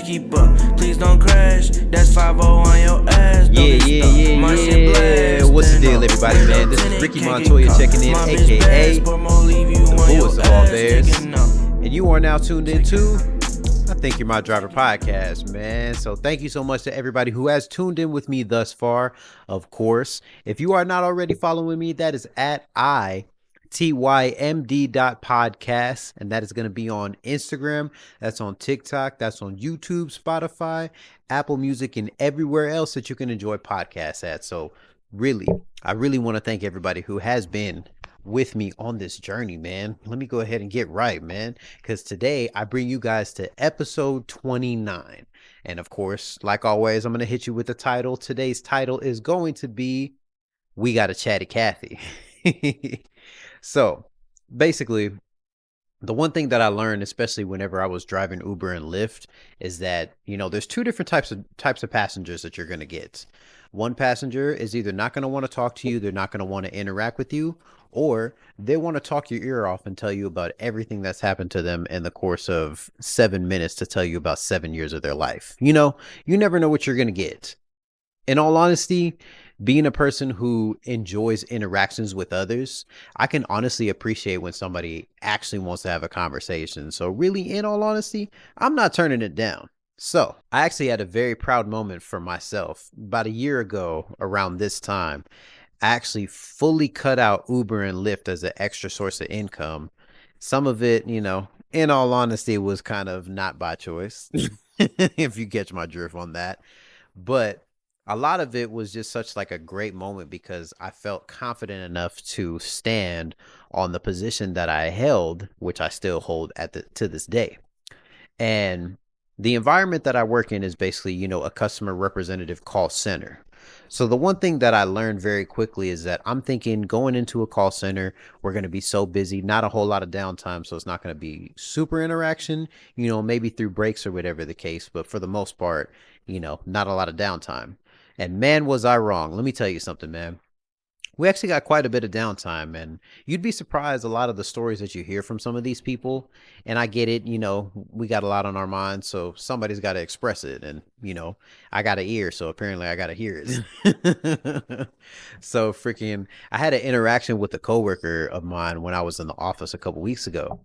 keep up. Please don't crash. That's 5-0 on your ass. Yeah. What's the deal, everybody, man? This is Ricky Montoya checking in, aka the fooest of all bears. And you are now tuned into I Think You're My Driver podcast, man. So thank you so much to everybody who has tuned in with me thus far. Of course, if you are not already following me, that is at TYMD.podcast, and that is going to be on Instagram, that's on TikTok, that's on YouTube, Spotify, Apple Music, and everywhere else that you can enjoy podcasts at. So I really want to thank everybody who has been with me on this journey, man. Let me go ahead and get right, man, because today I bring you guys to episode 29. And of course, like always, I'm going to hit you with the title. Today's title is going to be We Got a Chatty Cathy. So basically, the one thing that I learned, especially whenever I was driving Uber and Lyft, is that, there's two different types of passengers that you're going to get. One passenger is either not going to want to talk to you, they're not going to want to interact with you, or they want to talk your ear off and tell you about everything that's happened to them in the course of 7 minutes to tell you about 7 years of their life. You never know what you're going to get. In all honesty, being a person who enjoys interactions with others, I can honestly appreciate when somebody actually wants to have a conversation. So really, in all honesty, I'm not turning it down. So I actually had a very proud moment for myself. About a year ago, around this time, I actually fully cut out Uber and Lyft as an extra source of income. Some of it, in all honesty, was kind of not by choice, if you catch my drift on that. But a lot of it was just such like a great moment because I felt confident enough to stand on the position that I held, which I still hold to this day. And the environment that I work in is basically, a customer representative call center. So the one thing that I learned very quickly is that I'm thinking going into a call center, we're going to be so busy, not a whole lot of downtime. So it's not going to be super interaction, maybe through breaks or whatever the case. But for the most part, not a lot of downtime. And man, was I wrong. Let me tell you something, man. We actually got quite a bit of downtime, and you'd be surprised a lot of the stories that you hear from some of these people. And I get it, we got a lot on our minds, so somebody's got to express it. And, I got an ear, so apparently I got to hear it. So I had an interaction with a coworker of mine when I was in the office a couple weeks ago.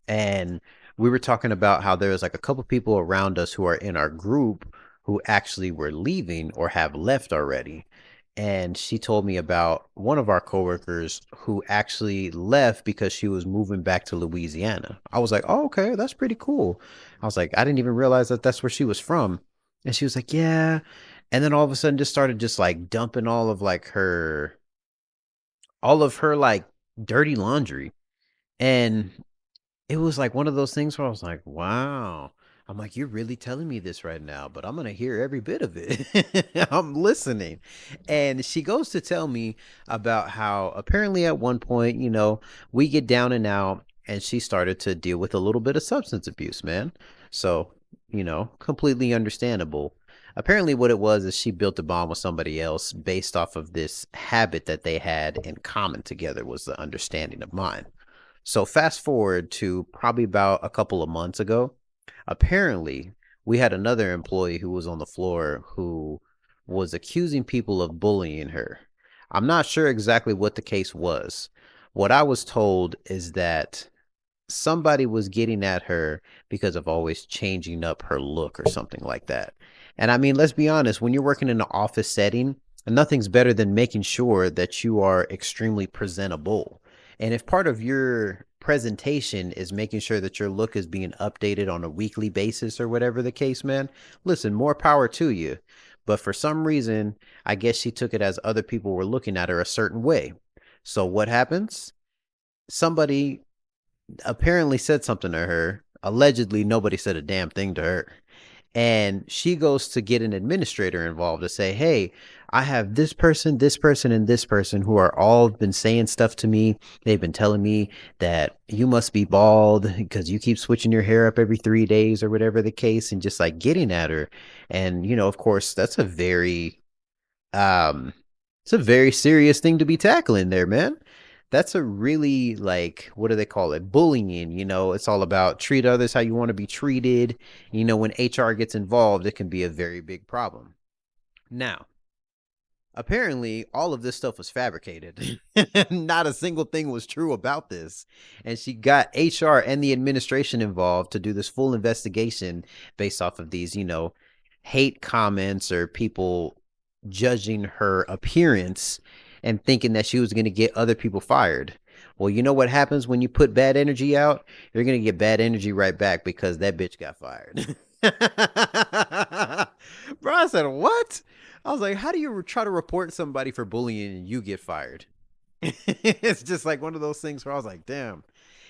And we were talking about how there was like a couple people around us who are in our group who actually were leaving or have left already. And she told me about one of our coworkers who actually left because she was moving back to Louisiana. I was like, oh, okay, that's pretty cool. I was like, I didn't even realize that that's where she was from. And she was like, yeah. And then all of a sudden just started just like dumping all of her like dirty laundry. And it was like one of those things where I was like, wow. I'm like, you're really telling me this right now, but I'm going to hear every bit of it. I'm listening. And she goes to tell me about how apparently at one point, we get down and out, and she started to deal with a little bit of substance abuse, man. So, completely understandable. Apparently what it was is she built a bond with somebody else based off of this habit that they had in common together, was the understanding of mine. So fast forward to probably about a couple of months ago. Apparently, we had another employee who was on the floor who was accusing people of bullying her. I'm not sure exactly what the case was. What I was told is that somebody was getting at her because of always changing up her look or something like that. And I mean, let's be honest, when you're working in an office setting, nothing's better than making sure that you are extremely presentable. And if part of your presentation is making sure that your look is being updated on a weekly basis or whatever the case, man, listen, more power to you. But for some reason, I guess she took it as other people were looking at her a certain way. So what happens? Somebody apparently said something to her. Allegedly, nobody said a damn thing to her. And she goes to get an administrator involved to say, hey, I have this person, and this person who are all been saying stuff to me. They've been telling me that you must be bald because you keep switching your hair up every 3 days or whatever the case, and just like getting at her. And, of course, that's it's a very serious thing to be tackling there, man. that's a really, like, what do they call it? Bullying, it's all about treat others how you want to be treated. When HR gets involved, it can be a very big problem. Now, apparently, all of this stuff was fabricated. Not a single thing was true about this. And she got HR and the administration involved to do this full investigation based off of these, hate comments or people judging her appearance and thinking that she was going to get other people fired. Well, you know what happens when you put bad energy out? You're going to get bad energy right back because that bitch got fired. Bro, I said, what? I was like, how do you try to report somebody for bullying and you get fired? It's just like one of those things where I was like, damn,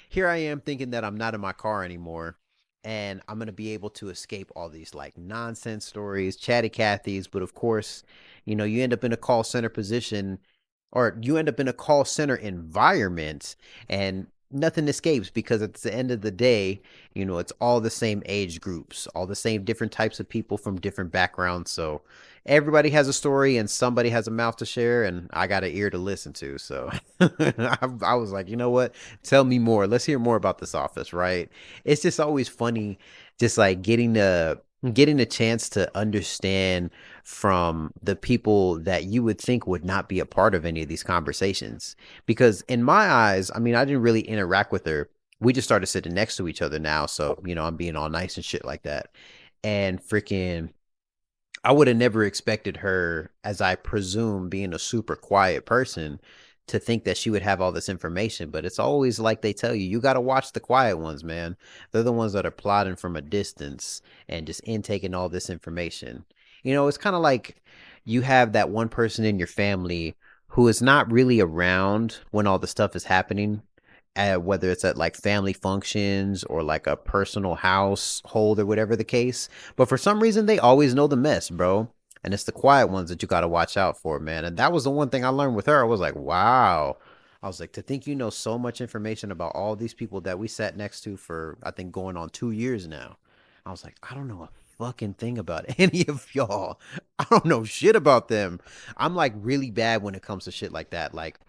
here I am thinking that I'm not in my car anymore and I'm going to be able to escape all these like nonsense stories, chatty Cathy's. But of course, you end up in a call center position or you end up in a call center environment and nothing escapes because at the end of the day, it's all the same age groups, all the same different types of people from different backgrounds. So everybody has a story and somebody has a mouth to share and I got an ear to listen to. So I was like, you know what? Tell me more. Let's hear more about this office, right? It's just always funny just like getting a chance to understand from the people that you would think would not be a part of any of these conversations. Because in my eyes, I mean, I didn't really interact with her. We just started sitting next to each other now. So, I'm being all nice and shit like that. And freaking I would have never expected her, as I presume, being a super quiet person, to think that she would have all this information. But it's always like they tell you, you got to watch the quiet ones, man. They're the ones that are plotting from a distance and just intaking all this information. It's kind of like you have that one person in your family who is not really around when all the stuff is happening, whether it's at like family functions or like a personal household or whatever the case. But for some reason, they always know the mess, bro. And it's the quiet ones that you got to watch out for, man. And that was the one thing I learned with her. I was like, wow. I was like, to think you know so much information about all these people that we sat next to for, I think, going on 2 years now. I was like, I don't know a fucking thing about any of y'all. I don't know shit about them. I'm like really bad when it comes to shit like that. Like,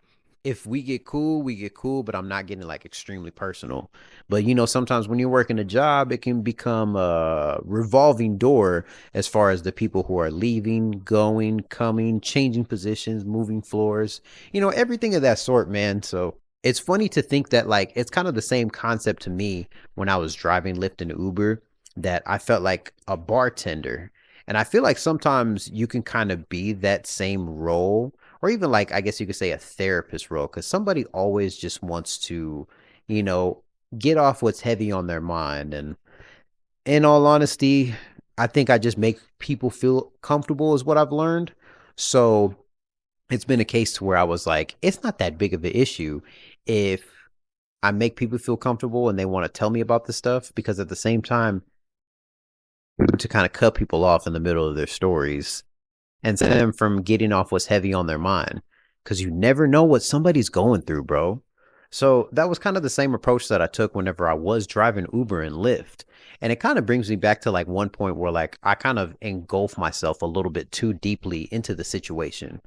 if we get cool, but I'm not getting like extremely personal. But sometimes when you're working a job, it can become a revolving door as far as the people who are leaving, going, coming, changing positions, moving floors, everything of that sort, man. So it's funny to think that like it's kind of the same concept to me when I was driving Lyft and Uber, that I felt like a bartender. And I feel like sometimes you can kind of be that same role, or even like I guess you could say a therapist role, because somebody always just wants to, you know, get off what's heavy on their mind. And in all honesty, I think I just make people feel comfortable is what I've learned. So it's been a case to where I was like, it's not that big of an issue if I make people feel comfortable and they want to tell me about this stuff, because at the same time, to kind of cut people off in the middle of their stories and send them from getting off what's heavy on their mind, because you never know what somebody's going through, bro. So that was kind of the same approach that I took whenever I was driving Uber and Lyft. And it kind of brings me back to like one point where like I kind of engulf myself a little bit too deeply into the situation.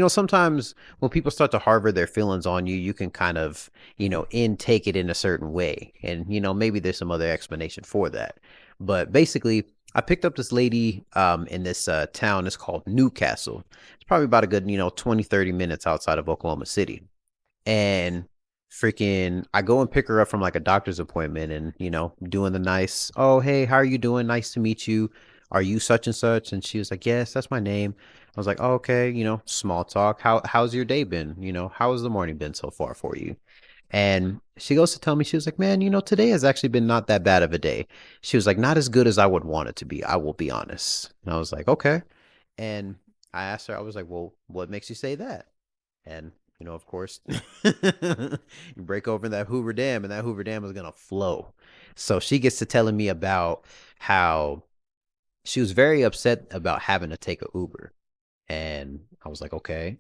Sometimes when people start to harbor their feelings on you, you can kind of, intake it in a certain way. And, maybe there's some other explanation for that. But basically, I picked up this lady in this town. It's called Newcastle. It's probably about a good, 20, 30 minutes outside of Oklahoma City. And freaking, I go and pick her up from like a doctor's appointment and, doing the nice, oh, hey, how are you doing? Nice to meet you. Are you such and such? And she was like, yes, that's my name. I was like, oh, okay, small talk. How's your day been? How has the morning been so far for you? And she goes to tell me, she was like, man, today has actually been not that bad of a day. She was like, not as good as I would want it to be. I will be honest. And I was like, okay. And I asked her, I was like, well, what makes you say that? And, of course, you break open that Hoover Dam and that Hoover Dam is going to flow. So she gets to telling me about how she was very upset about having to take a Uber. And I was like, okay.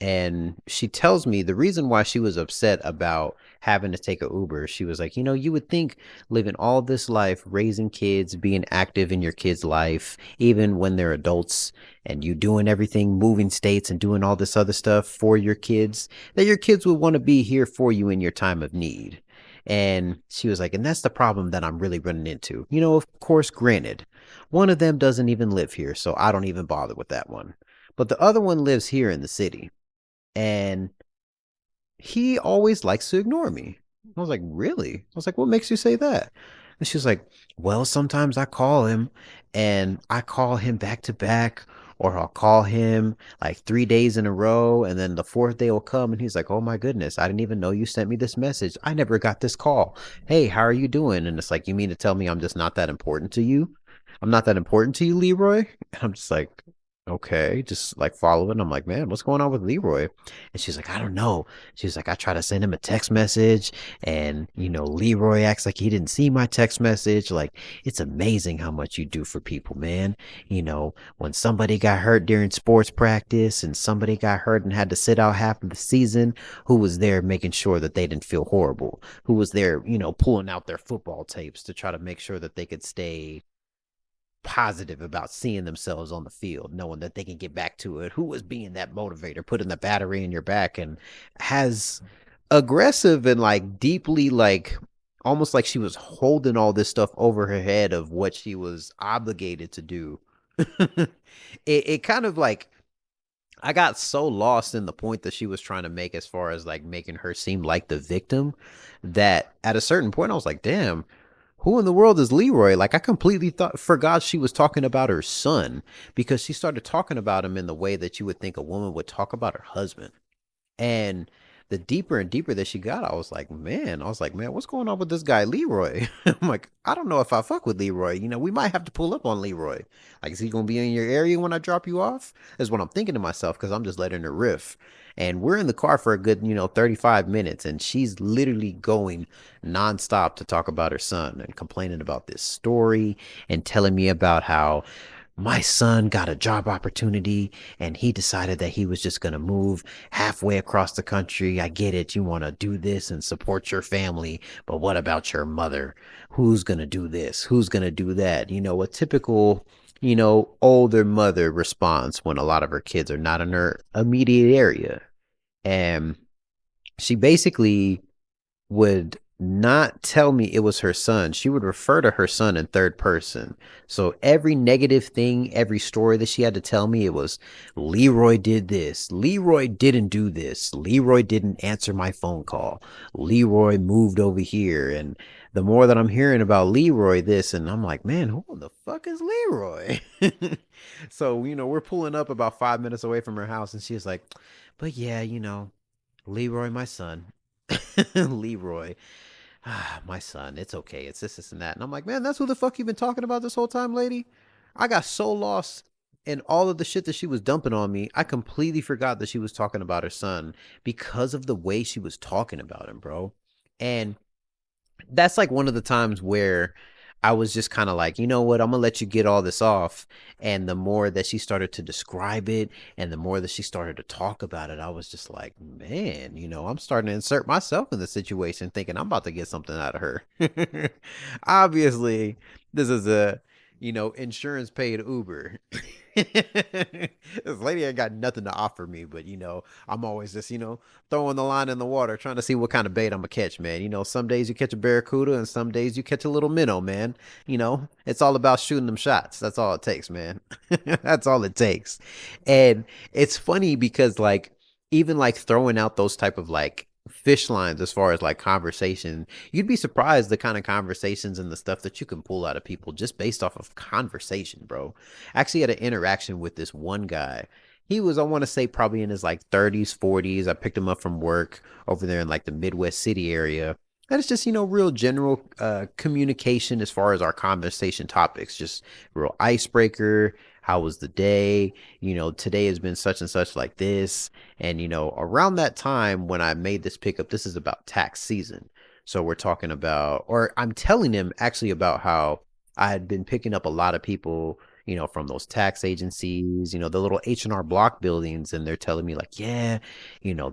And she tells me the reason why she was upset about having to take a Uber. She was like, you would think living all this life, raising kids, being active in your kids' life, even when they're adults, and you doing everything, moving states and doing all this other stuff for your kids, that your kids would want to be here for you in your time of need. And she was like, and that's the problem that I'm really running into. Of course, granted, one of them doesn't even live here, so I don't even bother with that one. But the other one lives here in the city. And he always likes to ignore me. I was like, really? I was like, what makes you say that? And she was like, well, sometimes I call him and I call him back to back, or I'll call him like 3 days in a row. And then the fourth day will come and he's like, oh my goodness, I didn't even know you sent me this message. I never got this call. Hey, how are you doing? And it's like, you mean to tell me I'm just not that important to you? I'm not that important to you, Leroy? And I'm just like, okay, just like following. I'm like, man, what's going on with Leroy? And she's like, I don't know. She's like, I try to send him a text message, and Leroy acts like he didn't see my text message. Like, it's amazing how much you do for people, man. When somebody got hurt during sports practice and somebody got hurt and had to sit out half of the season, who was there making sure that they didn't feel horrible? Who was there, pulling out their football tapes to try to make sure that they could stay positive about seeing themselves on the field, knowing that they can get back to it? Who was being that motivator, putting the battery in your back, and has aggressive and like deeply like almost like she was holding all this stuff over her head of what she was obligated to do. It kind of like I got so lost in the point that she was trying to make as far as like making her seem like the victim that at a certain point I was like, damn, who in the world is Leroy? Like I completely forgot she was talking about her son, because she started talking about him in the way that you would think a woman would talk about her husband. And the deeper and deeper that she got, I was like, man, what's going on with this guy, Leroy? I'm like, I don't know if I fuck with Leroy. We might have to pull up on Leroy. Like, is he going to be in your area when I drop you off? Is what I'm thinking to myself, because I'm just letting her riff. And we're in the car for a good, 35 minutes. And she's literally going nonstop to talk about her son and complaining about this story and telling me about how my son got a job opportunity and he decided that he was just going to move halfway across the country. I get it. You want to do this and support your family, but what about your mother? Who's going to do this? Who's going to do that? A typical, older mother response when a lot of her kids are not in her immediate area. And she basically would not tell me it was her son. She would refer to her son in third person. So every negative thing, every story that she had to tell me, it was Leroy did this. Leroy didn't do this. Leroy didn't answer my phone call. Leroy moved over here. And the more that I'm hearing about Leroy this, and I'm like, man, who the fuck is Leroy? So, we're pulling up about 5 minutes away from her house, and she's like, but yeah, Leroy, my son. Leroy, my son, it's okay. It's this, and that. And I'm like, man, that's who the fuck you've been talking about this whole time, lady? I got so lost in all of the shit that she was dumping on me. I completely forgot that she was talking about her son because of the way she was talking about him, bro. And that's like one of the times where I was just kind of like, you know what, I'm gonna let you get all this off. And the more that she started to describe it and the more that she started to talk about it, I was just like, man, I'm starting to insert myself in the situation thinking I'm about to get something out of her. Obviously, this is a, insurance paid Uber. This lady ain't got nothing to offer me, but I'm always just, throwing the line in the water, trying to see what kind of bait I'm gonna catch, man. Some days you catch a barracuda and some days you catch a little minnow, man. It's all about shooting them shots. That's all it takes, man. That's all it takes. And it's funny because like even like throwing out those type of like fish lines as far as like conversation, you'd be surprised the kind of conversations and the stuff that you can pull out of people just based off of conversation, bro. I actually had an interaction with this one guy. He was, I want to say, probably in his like 30s, 40s. I picked him up from work over there in like the Midwest city area. And it's just, real general communication as far as our conversation topics, just real icebreaker. How was the day? Today has been such and such like this. And, around that time when I made this pickup, this is about tax season. So we're talking about, or I'm telling him actually about how I had been picking up a lot of people, from those tax agencies, the little H&R Block buildings, and they're telling me like, yeah,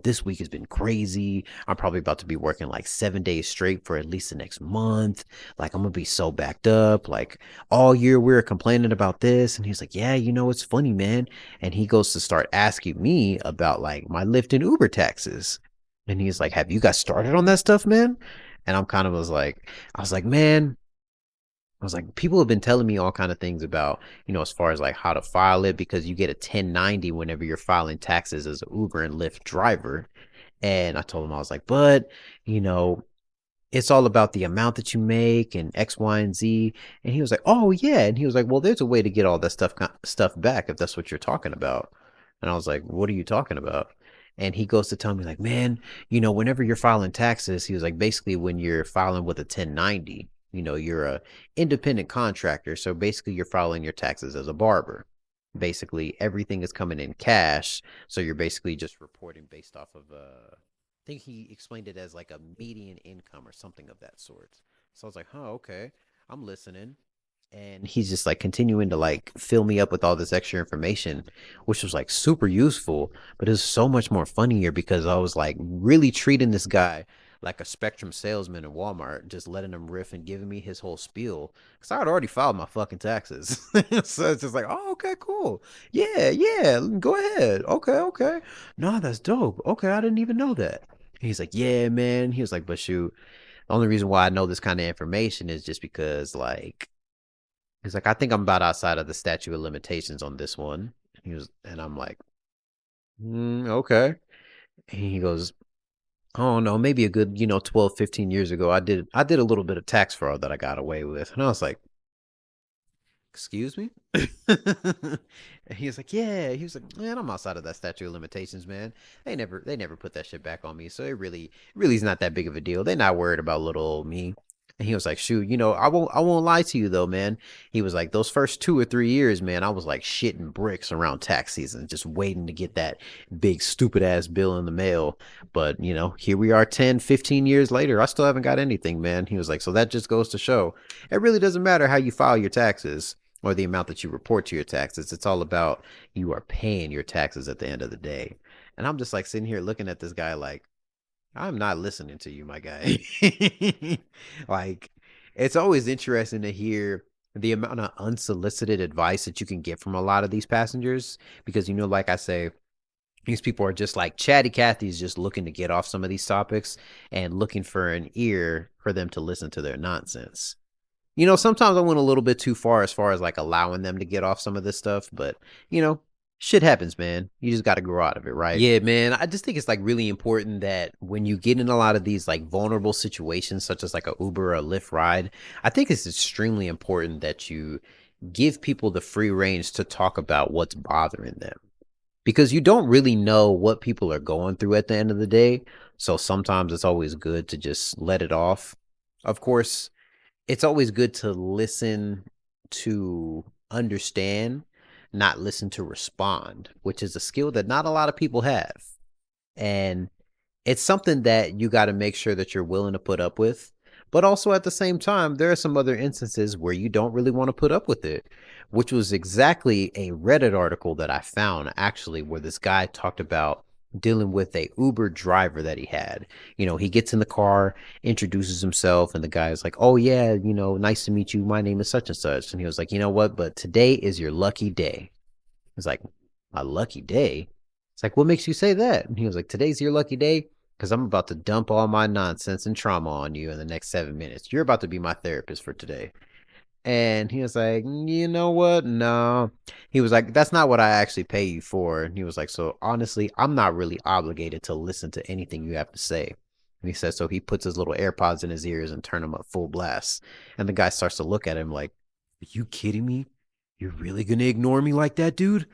this week has been crazy. I'm probably about to be working like 7 days straight for at least the next month. Like I'm gonna be so backed up. Like all year we were complaining about this, and he's like, yeah, it's funny, man. And he goes to start asking me about like my Lyft and Uber taxes. And he's like, have you got started on that stuff, man? And I'm kind of I was like, man, I was like, people have been telling me all kind of things about, as far as like how to file it, because you get a 1090 whenever you're filing taxes as an Uber and Lyft driver. And I told him, I was like, but, you know, it's all about the amount that you make and X, Y, and Z. And he was like, oh yeah. And he was like, well, there's a way to get all that stuff back if that's what you're talking about. And I was like, what are you talking about? And he goes to tell me like, man, whenever you're filing taxes, he was like, basically when you're filing with a 1090, you're a independent contractor. So basically you're filing your taxes as a barber. Basically everything is coming in cash. So you're basically just reporting based off of I think he explained it as like a median income or something of that sort. So I was like, huh, okay, I'm listening. And he's just like continuing to like fill me up with all this extra information, which was like super useful, but it was so much more funnier because I was like really treating this guy like a Spectrum salesman at Walmart, just letting him riff and giving me his whole spiel because I had already filed my fucking taxes. So it's just like, oh, okay, cool. Yeah, yeah, go ahead. Okay, okay. No, that's dope. Okay, I didn't even know that. He's like, yeah, man. He was like, but shoot, the only reason why I know this kind of information is just because, like, he's like, I think I'm about outside of the statute of limitations on this one. And I'm like, okay. And he goes, I don't know, maybe a good, 12, 15 years ago, I did a little bit of tax fraud that I got away with. And I was like, excuse me? And he was like, yeah. He was like, man, I'm outside of that statute of limitations, man. They never put that shit back on me. So it really is not that big of a deal. They're not worried about little old me. And he was like, shoot, I won't lie to you though, man. He was like, those first 2 or 3 years, man, I was like shitting bricks around tax season, just waiting to get that big stupid ass bill in the mail. But, here we are 10, 15 years later. I still haven't got anything, man. He was like, so that just goes to show it really doesn't matter how you file your taxes or the amount that you report to your taxes. It's all about you are paying your taxes at the end of the day. And I'm just like sitting here looking at this guy like, I'm not listening to you, my guy. Like, it's always interesting to hear the amount of unsolicited advice that you can get from a lot of these passengers because, like I say, these people are just like Chatty Cathy is just looking to get off some of these topics and looking for an ear for them to listen to their nonsense. Sometimes I went a little bit too far as like allowing them to get off some of this stuff, but you know, shit happens, man. You just got to grow out of it, right? Yeah, man. I just think it's like really important that when you get in a lot of these like vulnerable situations, such as like a Uber or a Lyft ride, I think it's extremely important that you give people the free range to talk about what's bothering them because you don't really know what people are going through at the end of the day. So sometimes it's always good to just let it off. Of course, it's always good to listen to understand, not listen to respond, which is a skill that not a lot of people have. And it's something that you got to make sure that you're willing to put up with. But also at the same time, there are some other instances where you don't really want to put up with it, which was exactly a Reddit article that I found actually, where this guy talked about dealing with a Uber driver that he had. He gets in the car, introduces himself, and the guy is like, oh, yeah, nice to meet you. My name is such and such. And he was like, you know what? But today is your lucky day. He's like, my lucky day? It's like, what makes you say that? And he was like, today's your lucky day because I'm about to dump all my nonsense and trauma on you in the next 7 minutes. You're about to be my therapist for today. And he was like, you know what? No. He was like, that's not what I actually pay you for. And he was like, so honestly, I'm not really obligated to listen to anything you have to say. And he says, so he puts his little AirPods in his ears and turn them up full blast. And the guy starts to look at him like, are you kidding me? You're really going to ignore me like that, dude?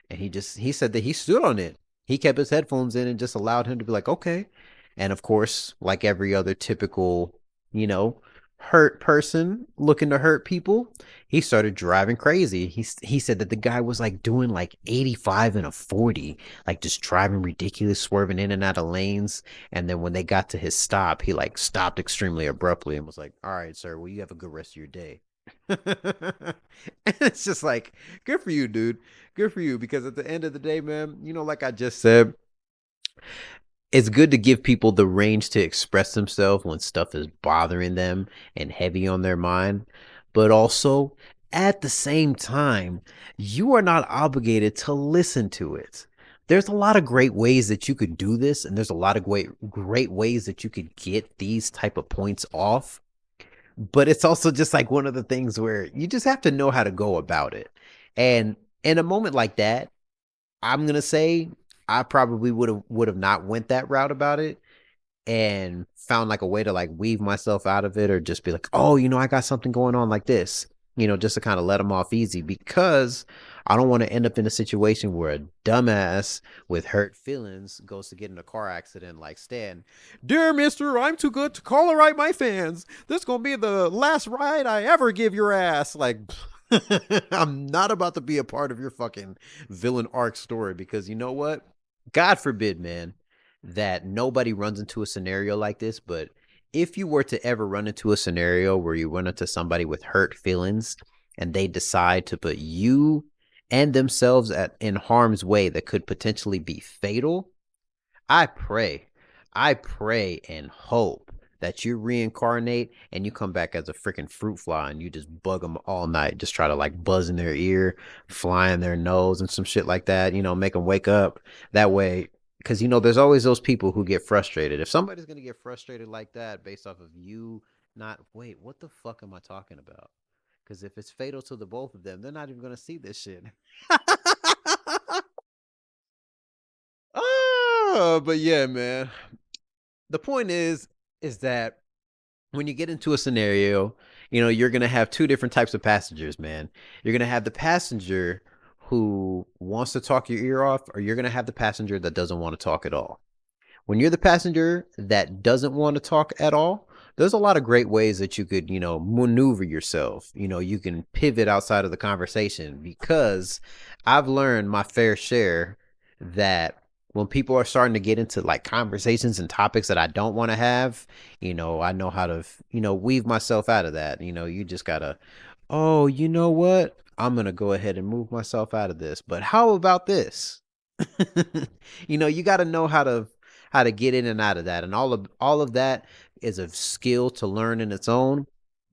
And he said that he stood on it. He kept his headphones in and just allowed him to be like, okay. And of course, like every other typical, you know, hurt person looking to hurt people, he started driving crazy. He said that the guy was like doing like 85 and a 40, like just driving ridiculous, swerving in and out of lanes. And then when they got to his stop, he like stopped extremely abruptly and was like, all right, sir, well, you have a good rest of your day. And it's just like, good for you, dude. Good for you. Because at the end of the day, man, like I just said, it's good to give people the range to express themselves when stuff is bothering them and heavy on their mind. But also, at the same time, you are not obligated to listen to it. There's a lot of great ways that you could do this, and there's a lot of great ways that you could get these type of points off. But it's also just like one of the things where you just have to know how to go about it. And in a moment like that, I'm gonna say I probably would have not went that route about it and found like a way to like weave myself out of it, or just be like, oh, I got something going on like this, just to kind of let them off easy, because I don't want to end up in a situation where a dumbass with hurt feelings goes to get in a car accident like Stan. Dear mister, I'm too good to call a ride my fans. This is gonna be the last ride I ever give your ass. Like, I'm not about to be a part of your fucking villain arc story, because you know what? God forbid, man, that nobody runs into a scenario like this. But if you were to ever run into a scenario where you run into somebody with hurt feelings and they decide to put you and themselves in harm's way that could potentially be fatal, I pray and hope that you reincarnate and you come back as a freaking fruit fly and you just bug them all night. Just try to like buzz in their ear, fly in their nose and some shit like that, make them wake up that way. Because, there's always those people who get frustrated. If somebody's going to get frustrated like that based off of you wait, what the fuck am I talking about? Because if it's fatal to the both of them, they're not even going to see this shit. Oh, but yeah, man. The point is that when you get into a scenario, you're going to have two different types of passengers, man. You're going to have the passenger who wants to talk your ear off, or you're going to have the passenger that doesn't want to talk at all. When you're the passenger that doesn't want to talk at all, there's a lot of great ways that you could, maneuver yourself. You can pivot outside of the conversation, because I've learned my fair share that when people are starting to get into like conversations and topics that I don't want to have, I know how to, weave myself out of that. You just gotta, oh, you know what? I'm gonna go ahead and move myself out of this. But how about this? You got to know how to get in and out of that, and all of that is a skill to learn in its own.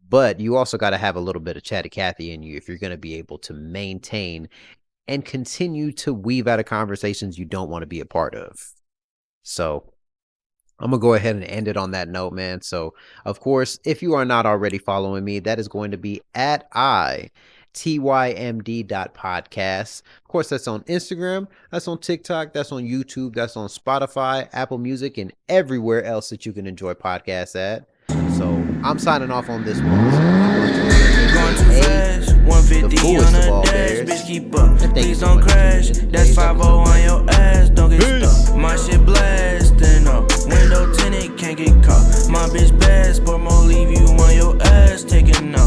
But you also got to have a little bit of Chatty Cathy in you if you're going to be able to maintain and continue to weave out of conversations you don't want to be a part of. So I'm going to go ahead and end it on that note, man. So, of course, if you are not already following me, that is going to be at TYMD.podcast. Of course, that's on Instagram, that's on TikTok, that's on YouTube, that's on Spotify, Apple Music, and everywhere else that you can enjoy podcasts at. So I'm signing off on this one. So Going too fast, 150 on the dash, bitch keep up. Please don't crash, that's 5-0 on your ass, don't get stuck. My shit blasting up, window tinted, can't get caught. My bitch bad, sport more leave you on your ass, taking up.